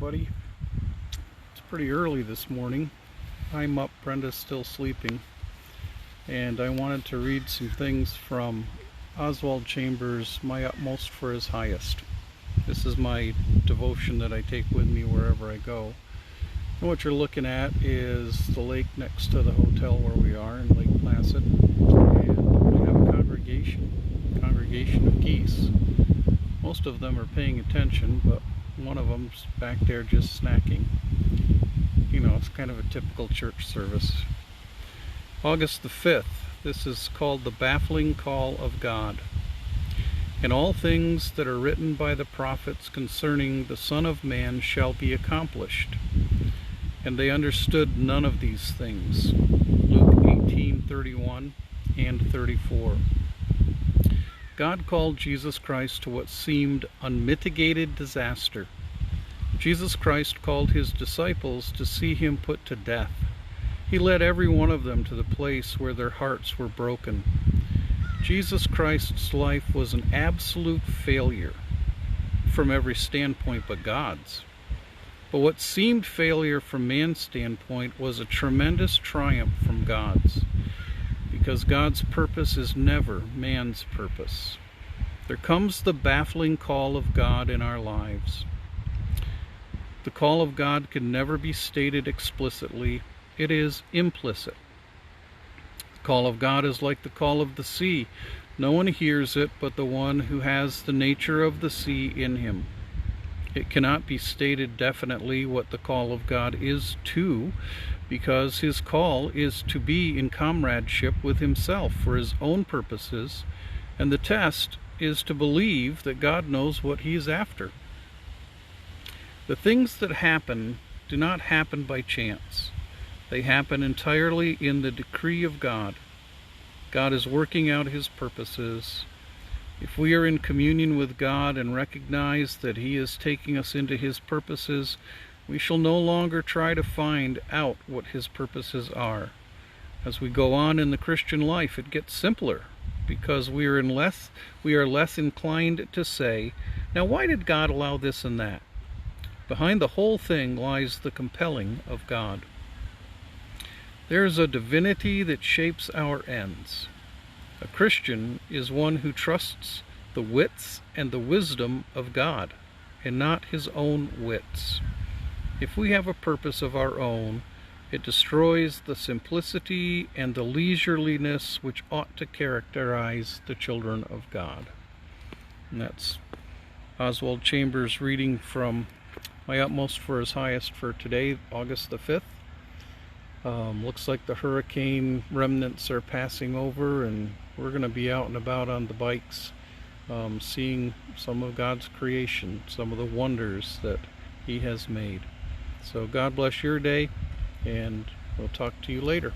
everybody. It's pretty early this morning. I'm up, Brenda's still sleeping, and I wanted to read some things from Oswald Chambers' My Utmost for His Highest. This is my devotion that I take with me wherever I go. And what you're looking at is the lake next to the hotel where we are in Lake Placid, and we have a congregation of geese. Most of them are paying attention, but one of them's back there just snacking. You know, it's kind of a typical church service. August the 5th. This is called The Baffling Call of God. And all things that are written by the prophets concerning the Son of Man shall be accomplished. And they understood none of these things. Luke 18:31 and 34. God called Jesus Christ to what seemed unmitigated disaster. Jesus Christ called his disciples to see him put to death. He led every one of them to the place where their hearts were broken. Jesus Christ's life was an absolute failure from every standpoint but God's. But what seemed failure from man's standpoint was a tremendous triumph from God's. Because God's purpose is never man's purpose. There comes the baffling call of God in our lives. The call of God can never be stated explicitly. It is implicit. The call of God is like the call of the sea. No one hears it but the one who has the nature of the sea in him. It cannot be stated definitely what the call of God is to, because his call is to be in comradeship with himself for his own purposes, and the test is to believe that God knows what he is after. The things that happen do not happen by chance. They happen entirely in the decree of God. God is working out his purposes. If we are in communion with God and recognize that he is taking us into his purposes, we shall no longer try to find out what his purposes are. As we go on in the Christian life, it gets simpler, because we are less inclined to say, now why did God allow this and that? Behind the whole thing lies the compelling of God. There is a divinity that shapes our ends. A Christian is one who trusts the wits and the wisdom of God, and not his own wits. If we have a purpose of our own, it destroys the simplicity and the leisureliness which ought to characterize the children of God. And that's Oswald Chambers reading from My Utmost for His Highest for today, August the 5th. Looks like the hurricane remnants are passing over, and we're going to be out and about on the bikes, seeing some of God's creation, some of the wonders that he has made. So God bless your day, and we'll talk to you later.